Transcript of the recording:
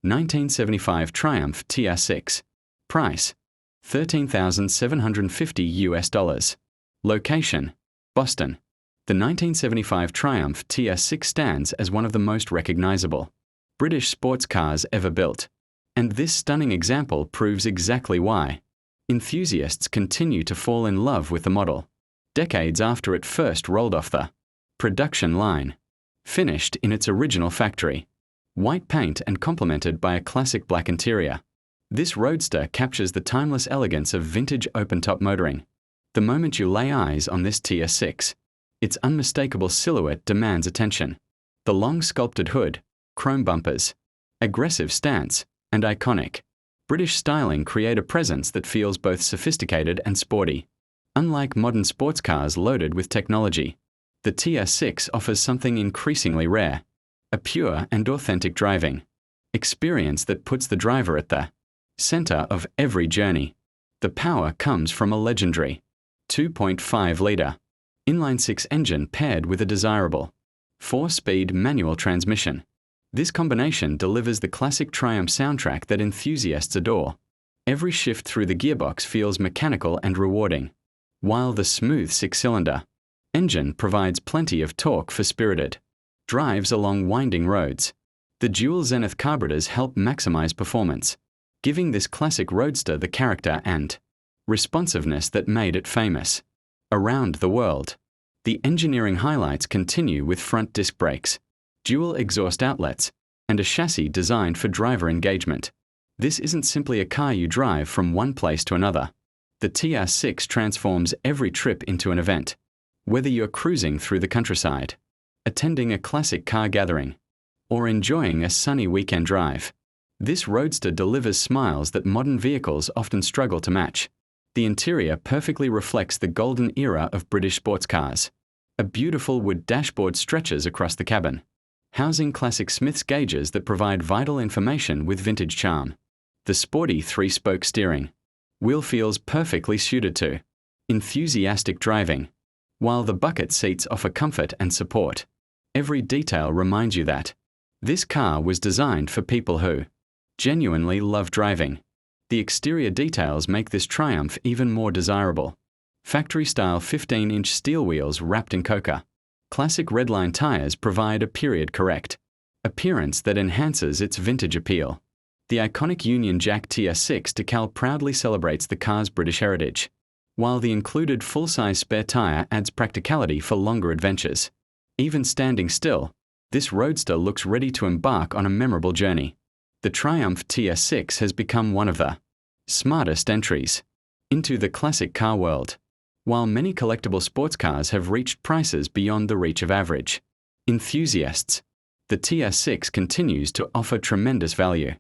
1975 Triumph TR6. Price: $13,750 US. Location: Boston. The 1975 Triumph TR6 stands as one of the most recognizable British sports cars ever built. And this stunning example proves exactly why. Enthusiasts continue to fall in love with the model, decades after it first rolled off the production line. Finished in its original factory, white paint and complemented by a classic black interior, this roadster captures the timeless elegance of vintage open-top motoring. The moment you lay eyes on this TR6, its unmistakable silhouette demands attention. The long sculpted hood, chrome bumpers, aggressive stance, and iconic British styling create a presence that feels both sophisticated and sporty. Unlike modern sports cars loaded with technology, the TR6 offers something increasingly rare: a pure and authentic driving experience that puts the driver at the center of every journey. The power comes from a legendary 2.5-liter inline-six engine paired with a desirable 4-speed manual transmission. This combination delivers the classic Triumph soundtrack that enthusiasts adore. Every shift through the gearbox feels mechanical and rewarding, while the smooth 6-cylinder engine provides plenty of torque for spirited drives along winding roads. The dual Zenith carburetors help maximize performance, giving this classic roadster the character and responsiveness that made it famous around the world. The engineering highlights continue with front disc brakes, dual exhaust outlets, and a chassis designed for driver engagement. This isn't simply a car you drive from one place to another. The TR6 transforms every trip into an event. Whether you're cruising through the countryside, attending a classic car gathering, or enjoying a sunny weekend drive, this roadster delivers smiles that modern vehicles often struggle to match. The interior perfectly reflects the golden era of British sports cars. A beautiful wood dashboard stretches across the cabin, housing classic Smith's gauges that provide vital information with vintage charm. The sporty 3-spoke steering wheel feels perfectly suited to enthusiastic driving, while the bucket seats offer comfort and support. Every detail reminds you that this car was designed for people who genuinely love driving. The exterior details make this Triumph even more desirable. Factory-style 15-inch steel wheels wrapped in Coca classic redline tires provide a period-correct appearance that enhances its vintage appeal. The iconic Union Jack TR6 decal proudly celebrates the car's British heritage, while the included full-size spare tire adds practicality for longer adventures. Even standing still, this roadster looks ready to embark on a memorable journey. The Triumph TR6 has become one of the smartest entries into the classic car world. While many collectible sports cars have reached prices beyond the reach of average enthusiasts, the TR6 continues to offer tremendous value.